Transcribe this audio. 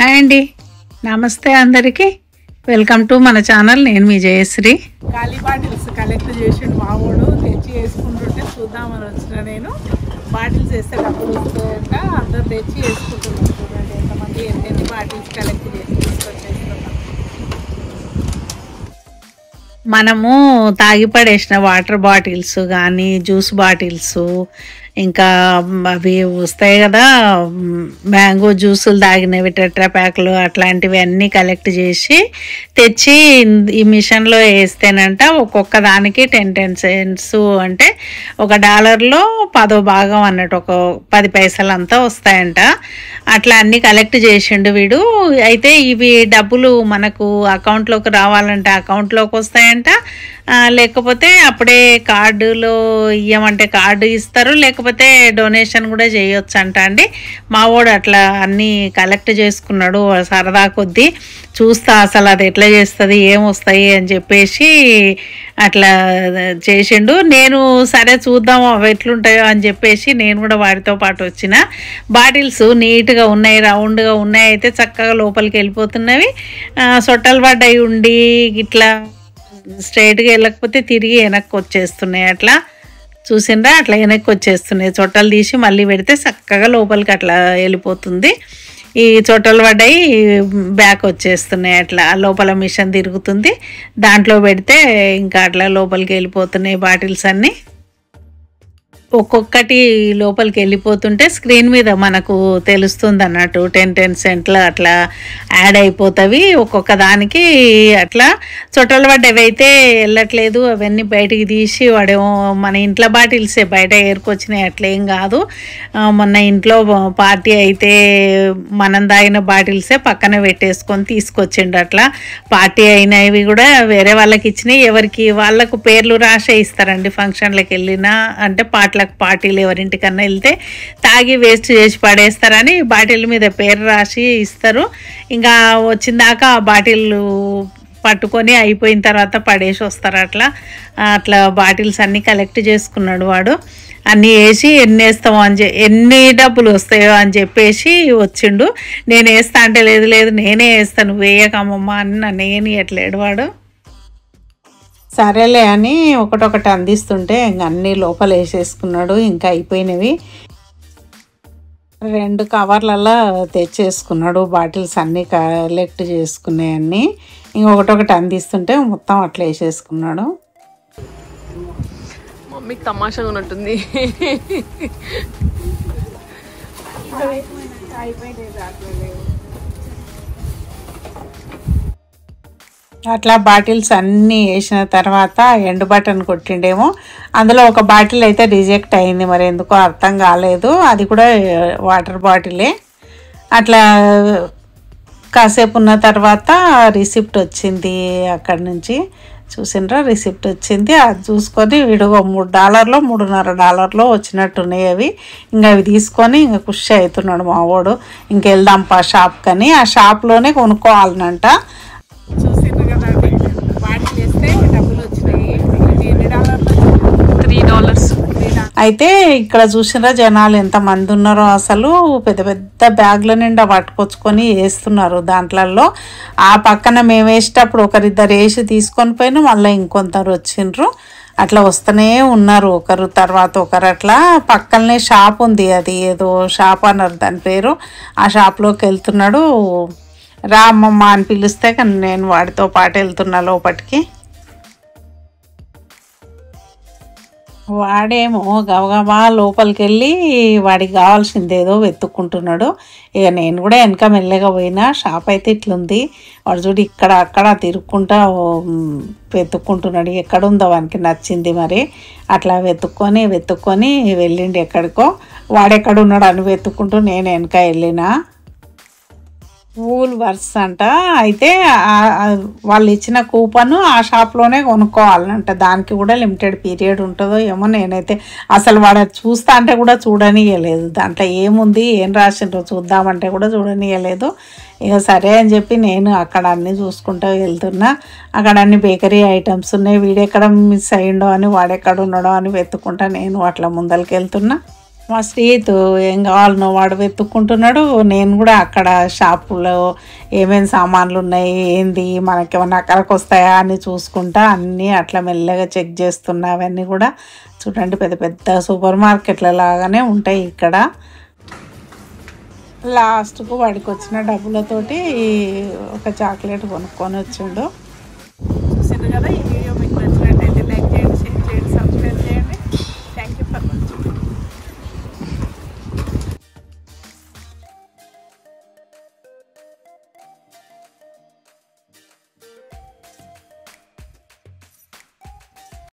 Hi అండి, నమస్తే అందరికీ. వెల్కమ్ టు మన ఛానల్. నేను మీ జయశ్రీ. ఖాళీ బాటిల్స్ కలెక్ట్ చేసిండు మావోడు, తెచ్చి వేసుకుంటుంటే చూద్దామని వచ్చిన. నేను బాటిల్స్ వేస్తే డబ్బులు వస్తాయంట, అందరు తెచ్చి వేసుకుంటున్నాం. చూడండి ఎంతమంది ఎన్ని బాటిల్స్ కలెక్ట్ చేసి తీసుకొచ్చేస్తున్నాం. మనము తాగి పడేసిన వాటర్ బాటిల్స్ కానీ జ్యూస్ బాటిల్స్, ఇంకా అవి వస్తాయి కదా మ్యాంగో జ్యూసులు తాగినవి టెట్రా ప్యాక్లు, అట్లాంటివి అన్నీ కలెక్ట్ చేసి తెచ్చి ఈ మిషన్లో వేస్తేనంట ఒక్కొక్క దానికి 10 సెంట్స్, అంటే $1లో 10వ భాగం అన్నట్టు, ఒక 10 పైసలు అంతా వస్తాయంట. అట్లా అన్నీ కలెక్ట్ చేసిండు వీడు. అయితే ఇవి డబ్బులు మనకు అకౌంట్లోకి రావాలంటే అకౌంట్లోకి వస్తాయంట, లేకపోతే అప్పుడే కార్డులో ఇవ్వమంటే కార్డు ఇస్తారు, లేకపోతే డొనేషన్ కూడా చేయొచ్చు అంట అండి. మావోడు అట్లా అన్నీ కలెక్ట్ చేసుకున్నాడు సరదా కొద్దీ. చూస్తా అసలు అది ఎట్లా చేస్తుంది, ఏమొస్తాయి అని చెప్పేసి అట్లా చేసిండు. నేను సరే చూద్దాం అవి ఎట్లుంటాయో అని చెప్పేసి నేను కూడా వాడితో పాటు వచ్చిన. బాటిల్స్ నీట్గా ఉన్నాయి, రౌండ్గా ఉన్నాయి, అయితే చక్కగా లోపలికి వెళ్ళిపోతున్నవి. సొట్టలు పడ్డాయి ఉండి ఇట్లా స్ట్రైట్గా వెళ్ళకపోతే తిరిగి వెనక్కి వచ్చేస్తున్నాయి. అట్లా చూసిండ్రా, అట్లా వెనక్కి వచ్చేస్తున్నాయి. చొట్టలు తీసి మళ్ళీ పెడితే చక్కగా లోపలికి అట్లా వెళ్ళిపోతుంది. ఈ చొట్టలు పడ్డాయి బ్యాక్ వచ్చేస్తున్నాయి. అట్లా లోపల మిషన్ తిరుగుతుంది, దాంట్లో పెడితే ఇంకా అట్లా లోపలికి వెళ్ళిపోతున్నాయి బాటిల్స్ అన్నీ. ఒక్కొక్కటి లోపలికి వెళ్ళిపోతుంటే స్క్రీన్ మీద మనకు తెలుస్తుంది అన్నట్టు 10 సెంట్లు అట్లా యాడ్ అయిపోతాయి ఒక్కొక్క దానికి. అట్లా చొట్టలు పడ్డవి అయితే వెళ్ళట్లేదు, అవన్నీ బయటికి తీసి వాడేమో మన ఇంట్లో బాటిల్సే బయట ఏరుకొచ్చినాయి, అట్లేం కాదు. మొన్న ఇంట్లో పార్టీ అయితే మనం తాగిన బాటిల్సే పక్కన పెట్టేసుకొని తీసుకొచ్చిండు. అట్లా పార్టీ అయినవి కూడా వేరే వాళ్ళకి ఇచ్చినాయి, ఎవరికి వాళ్ళకు పేర్లు రాసే ఇస్తారండి. ఫంక్షన్లకు వెళ్ళినా అంటే పార్టీలు ఎవరింటికన్నా వెళ్తే తాగి వేస్ట్ చేసి పడేస్తారని బాటిల్ మీద పేరు రాసి ఇస్తారు. ఇంకా వచ్చిందాక ఆ బాటిల్ పట్టుకొని అయిపోయిన తర్వాత పడేసి వస్తారు. అట్లా బాటిల్స్ అన్నీ కలెక్ట్ చేసుకున్నాడు వాడు. అన్నీ వేసి ఎన్ని వేస్తామో ఎన్ని డబ్బులు వస్తాయో అని చెప్పేసి వచ్చిండు. నేను వేస్తా అంటే లేదు నేనే వేస్తాను, నువ్వు వేయకమ్మమ్మ అని నన్ను వేయనియట్లేడు వాడు. సరేలే అని ఒకటొకటి అందిస్తుంటే ఇంక అన్నీ లోపల వేసేసుకున్నాడు. ఇంకా అయిపోయినవి 2 కవర్లలో తెచ్చేసుకున్నాడు. బాటిల్స్ అన్నీ కలెక్ట్ చేసుకున్నాయన్నీ ఇంకొకటొకటి అందిస్తుంటే మొత్తం అట్లా వేసేసుకున్నాడు. మమ్మీకి తమాషాగా ఉన్నట్టుంది. అట్లా బాటిల్స్ అన్నీ వేసిన తర్వాత ఎండు బటన్ కొట్టిండేమో. అందులో ఒక బాటిల్ అయితే రిజెక్ట్ అయింది, మరి ఎందుకో అర్థం కాలేదు. అది కూడా వాటర్ బాటిలే. అట్లా కాసేపు ఉన్న తర్వాత రిసిప్ట్ వచ్చింది అక్కడి నుంచి. చూసిండ్రా, రిసిప్ట్ వచ్చింది. అది చూసుకొని వీడు $3 $3.5 వచ్చినట్టున్నాయి అవి. ఇంకా అవి తీసుకొని ఇంకా ఖుషి అవుతున్నాడు మావాడు. ఇంకెళ్దాంపా షాప్ కని. ఆ షాప్లోనే కొనుక్కోవాలనంట. చూసిండ్రు కదా, బాటిల్ వేస్తే డబ్బులు వచ్చినాయి. ఎన్ని $3? అయితే ఇక్కడ చూసినా జనాలు ఎంతమంది ఉన్నారో, అసలు పెద్ద పెద్ద బ్యాగ్ల నిండా పట్టుకొచ్చుకొని వేస్తున్నారు దాంట్లలో. ఆ పక్కన మేము వేసేటప్పుడు ఒకరిద్దరు వేసి తీసుకొని పోయినా మళ్ళీ ఇంకొందరు వచ్చిండ్రు. అట్లా వస్తూనే ఉన్నారు ఒకరు తర్వాత ఒకరు. అట్లా పక్కనే షాప్ ఉంది, అది ఏదో షాప్ అన్నారు దాని పేరు. ఆ షాప్లోకి వెళ్తున్నాడు. రా అమ్మమ్మ అని పిలిస్తే కానీ నేను వాడితో పాటు వెళ్తున్నా లోపటికి. వాడేమో గబగబా లోపలికి వెళ్ళి వాడికి కావాల్సింది ఏదో వెతుక్కుంటున్నాడు. ఇక నేను కూడా వెనక మెల్లగా పోయినా. షాప్ అయితే ఇట్లుంది, వాడు చూడు ఇక్కడ అక్కడ తిరుక్కుంటా వెతుక్కుంటున్నాడు. ఎక్కడుందో వానికి నచ్చింది మరి. అట్లా వెతుక్కొని వెళ్ళిండు ఎక్కడికో. వాడెక్కడున్నాడు అని వెతుక్కుంటూ నేను వెనక వెళ్ళినా. వూల్వర్స్ అంట. అయితే వాళ్ళు ఇచ్చిన కూపన్ ఆ షాప్లోనే కొనుక్కోవాలంట. దానికి కూడా లిమిటెడ్ పీరియడ్ ఉంటుందో ఏమో. నేనైతే అసలు వాడు చూస్తా అంటే కూడా చూడనియలేదు. దాంట్లో ఏముంది ఏం రాసిండ్రో చూద్దామంటే కూడా చూడనియలేదు. ఇక సరే అని చెప్పి నేను అక్కడ అన్నీ చూసుకుంటూ వెళ్తున్నా. అక్కడ అన్ని బేకరీ ఐటమ్స్ ఉన్నాయి. వీడెక్కడ మిస్ అయ్యిండో అని వాడెక్కడ ఉన్నాడో అని వెతుక్కుంటా నేను అట్లా ముందరికి వెళ్తున్నా. మా శ్రీతు ఏం కావాలనో వాడు వెతుక్కుంటున్నాడు. నేను కూడా అక్కడ షాపులో ఏమేమి సామాన్లు ఉన్నాయి, ఏంది మనకేమన్నా అక్కడికి వస్తాయా అని చూసుకుంటా అన్నీ అట్లా మెల్లగా చెక్ చేస్తున్నా. అవన్నీ కూడా చూడండి పెద్ద పెద్ద సూపర్ మార్కెట్ల లాగానే ఉంటాయి ఇక్కడ. లాస్ట్కు వాడికి వచ్చిన డబ్బులతోటి ఒక చాక్లెట్ కొనుక్కొని వచ్చిండు. చూసారు కదా,